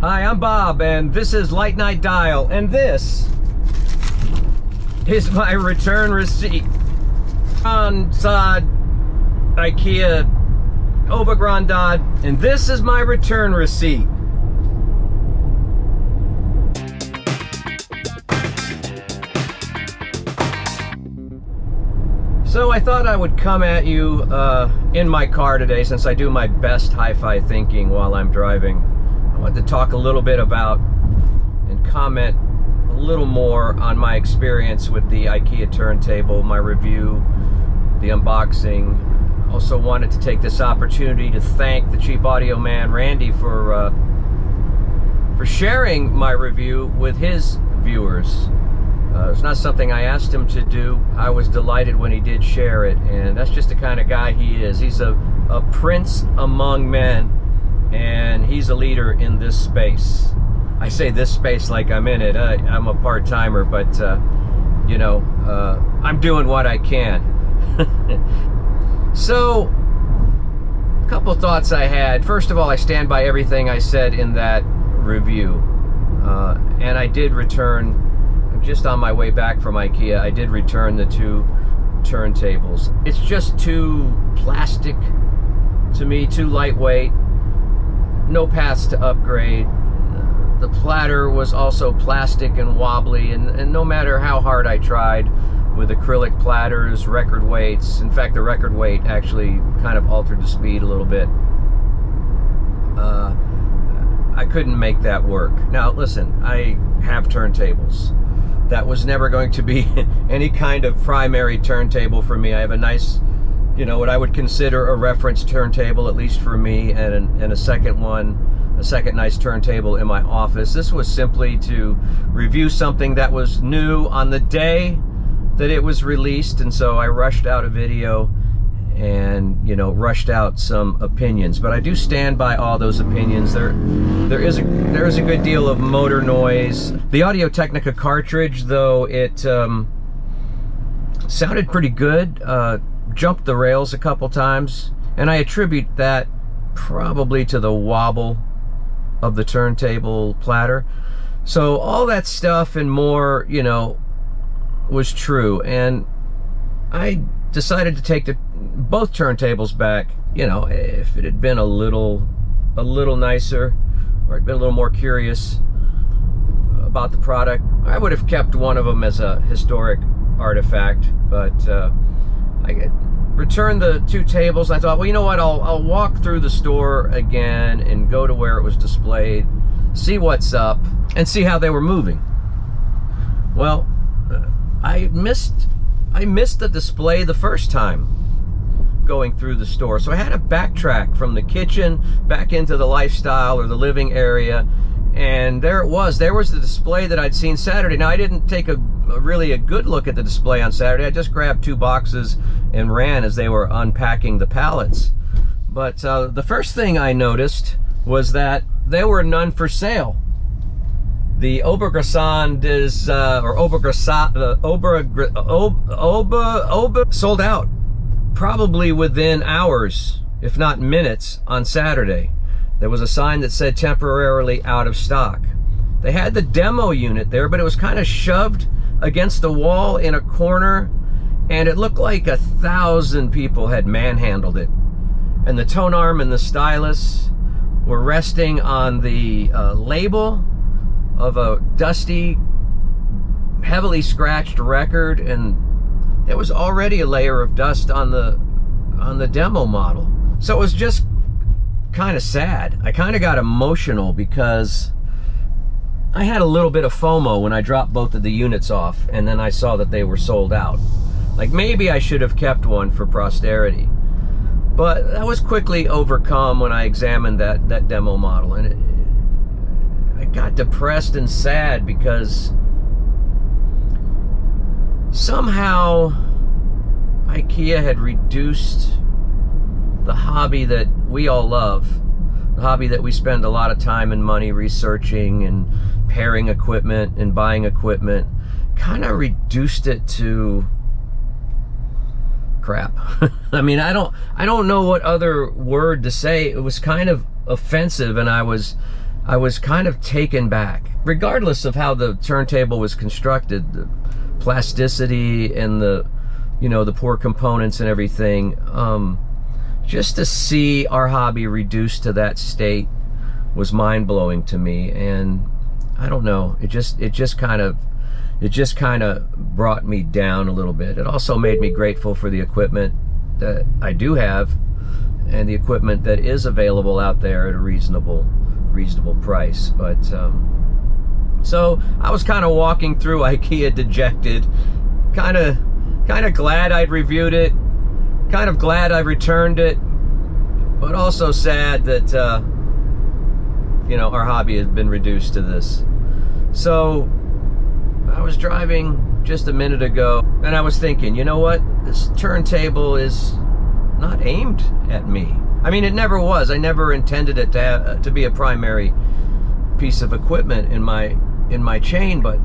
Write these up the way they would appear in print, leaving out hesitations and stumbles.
Hi, I'm Bob, and this is Light Night Dial, and this is my return receipt on Ikea Obergrandad, and this is my return receipt. So I thought I would come at you in my car today, since I do my best hi-fi thinking while I'm driving. I wanted to talk a little bit about and comment a little more on my experience with the Ikea turntable, my review, the unboxing. Also wanted to take this opportunity to thank the Cheap Audio man, Randy, for sharing my review with his viewers. It's not something I asked him to do. I was delighted when he did share it, and that's just the kind of guy he is. He's a prince among men, and he's a leader in this space. I say this space like I'm in it. I'm a part-timer, but you know, I'm doing what I can. So, a couple thoughts I had. First of all, I stand by everything I said in that review, and I did return. Just on my way back from Ikea, I did return the two turntables. It's just too plastic to me, too lightweight, no paths to upgrade. The platter was also plastic and wobbly, and no matter how hard I tried with acrylic platters, record weights, in fact the record weight actually kind of altered the speed a little bit, I couldn't make that work. Now listen, I have turntables. That was never going to be any kind of primary turntable for me. I have a nice, you know, what I would consider a reference turntable, at least for me, and a second nice turntable in my office. This was simply to review something that was new on the day that it was released, and so I rushed out a video and, you know, rushed out some opinions. But I do stand by all those opinions. There is a good deal of motor noise. The audio-technica cartridge, though, it sounded pretty good. Jumped the rails a couple times, and I attribute that probably to the wobble of the turntable platter. So all that stuff and more, you know, was true, and I decided to take both turntables back. You know, if it had been a little nicer, or I'd been a little more curious about the product, I would have kept one of them as a historic artifact. But I returned the two tables. I thought, well, you know what, I'll walk through the store again and go to where it was displayed, see what's up, and see how they were moving. Well, I missed the display the first time going through the store, so I had to backtrack from the kitchen back into the lifestyle or the living area, and there it was. There was the display that I'd seen Saturday. Now, I didn't take really a good look at the display on Saturday. I just grabbed two boxes and ran as they were unpacking the pallets. But the first thing I noticed was that there were none for sale. The Obergrandad is, or Ober sold out probably within hours, if not minutes, on Saturday. There was a sign that said temporarily out of stock. They had the demo unit there, but it was kind of shoved against the wall in a corner, and it looked like 1,000 people had manhandled it. And the tone arm and the stylus were resting on the label of a dusty, heavily scratched record, and there was already a layer of dust on the demo model. So it was just kind of sad. I kind of got emotional because I had a little bit of FOMO when I dropped both of the units off, and then I saw that they were sold out. Like, maybe I should have kept one for posterity. But that was quickly overcome when I examined that demo model, and I got depressed and sad because somehow Ikea had reduced the hobby that we all love, the hobby that we spend a lot of time and money researching and pairing equipment and buying equipment, kind of reduced it to crap. I mean, I don't know what other word to say. It was kind of offensive, and I was I was kind of taken back. Regardless of how the turntable was constructed, the plasticity and the, you know, the poor components and everything, just to see our hobby reduced to that state was mind-blowing to me. And I don't know, it just kind of brought me down a little bit. It also made me grateful for the equipment that I do have and the equipment that is available out there at a reasonable price. But so I was kind of walking through IKEA dejected, kind of glad I'd reviewed it, kind of glad I returned it, but also sad that you know, our hobby has been reduced to this. So I was driving just a minute ago and I was thinking, you know what, this turntable is not aimed at me. I mean, it never was. I never intended it to be a primary piece of equipment in my chain, but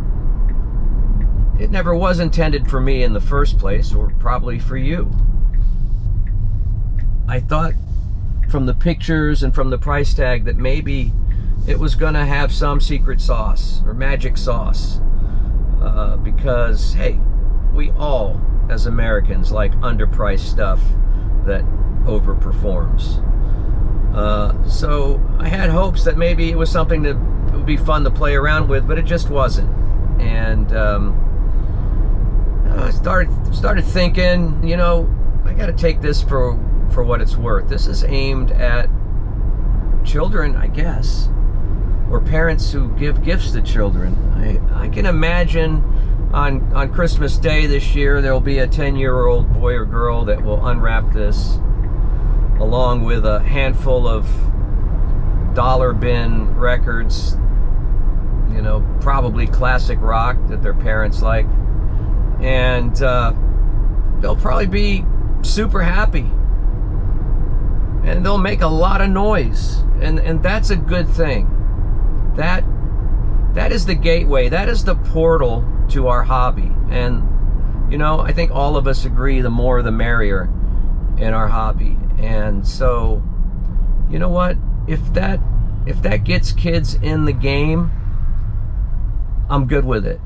it never was intended for me in the first place, or probably for you. I thought from the pictures and from the price tag that maybe it was gonna have some secret sauce or magic sauce, because hey, we all as Americans like underpriced stuff that overperforms. So I had hopes that maybe it was something that would be fun to play around with, but it just wasn't. And I started thinking, you know, I got to take this for what it's worth. This is aimed at children, I guess, or parents who give gifts to children. I can imagine on Christmas Day this year, there'll be a 10-year-old boy or girl that will unwrap this, along with a handful of dollar bin records, you know, probably classic rock that their parents like, and they'll probably be super happy, and they'll make a lot of noise, and that's a good thing. That is the gateway, that is the portal to our hobby. And you know, I think all of us agree the more the merrier in our hobby. And so, you know what, if that gets kids in the game, I'm good with it.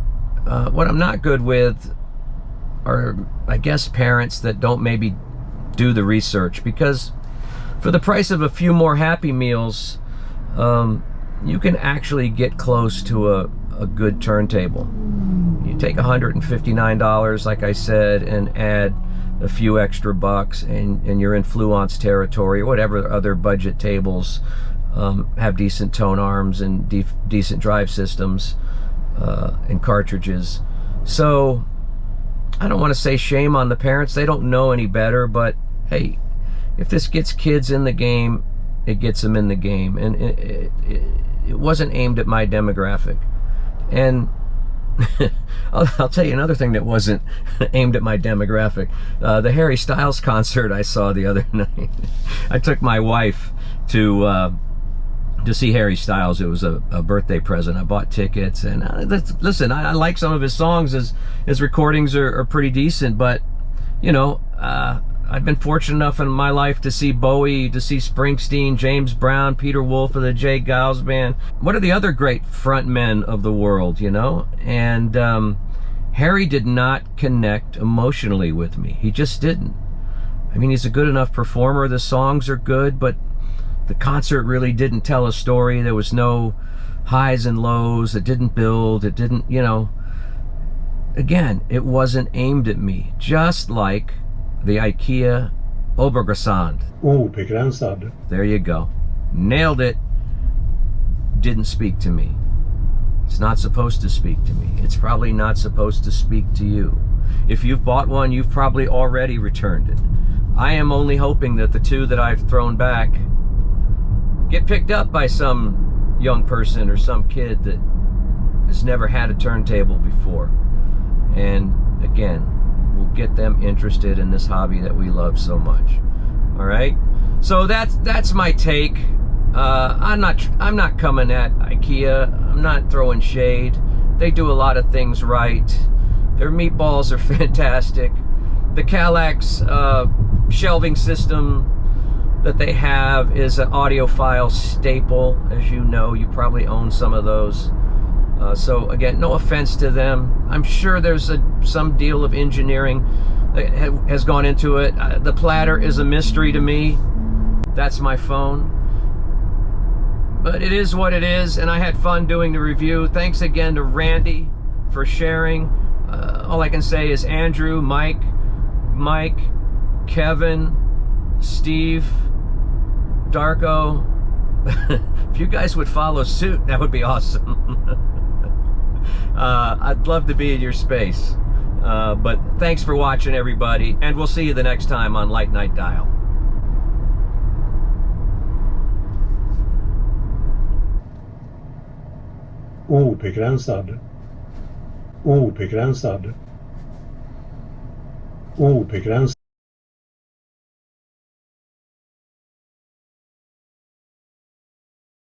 What I'm not good with are, I guess, parents that don't maybe do the research, because for the price of a few more Happy Meals, you can actually get close to a good turntable. You take $159, like I said, and add a few extra bucks, and you're in Fluence territory, or whatever other budget tables have decent tone arms and decent drive systems and cartridges. So I don't want to say shame on the parents, they don't know any better, but hey, if this gets kids in the game, it gets them in the game. And it wasn't aimed at my demographic. And I'll tell you another thing that wasn't aimed at my demographic. The Harry Styles concert I saw the other night. I took my wife to see Harry Styles. It was a birthday present. I bought tickets, and listen, I like some of his songs. His recordings are pretty decent, but you know, I've been fortunate enough in my life to see Bowie, to see Springsteen, James Brown, Peter Wolf of the J. Giles Band. What are the other great front men of the world, you know? And Harry did not connect emotionally with me. He just didn't. I mean, he's a good enough performer. The songs are good, but the concert really didn't tell a story. There was no highs and lows. It didn't build. It didn't, you know. Again, it wasn't aimed at me. Just like the IKEA Obergesand. Obegränsad. There you go. Nailed it. Didn't speak to me. It's not supposed to speak to me. It's probably not supposed to speak to you. If you've bought one, you've probably already returned it. I am only hoping that the two that I've thrown back get picked up by some young person or some kid that has never had a turntable before. And again, we'll get them interested in this hobby that we love so much. All right, so that's my take. I'm not coming at IKEA. I'm not throwing shade. They do a lot of things right. Their meatballs are fantastic. The Kallax shelving system that they have is an audiophile staple. As you know, you probably own some of those. So again, no offense to them. I'm sure there's some deal of engineering that has gone into it. The platter is a mystery to me. That's my phone. But it is what it is, and I had fun doing the review. Thanks again to Randy for sharing. All I can say is Andrew, Mike, Kevin, Steve, Darko. If you guys would follow suit, that would be awesome. I'd love to be in your space. But thanks for watching, everybody, and we'll see you the next time on Light Night Dial. Obegränsad. Obegränsad. Obegränsad.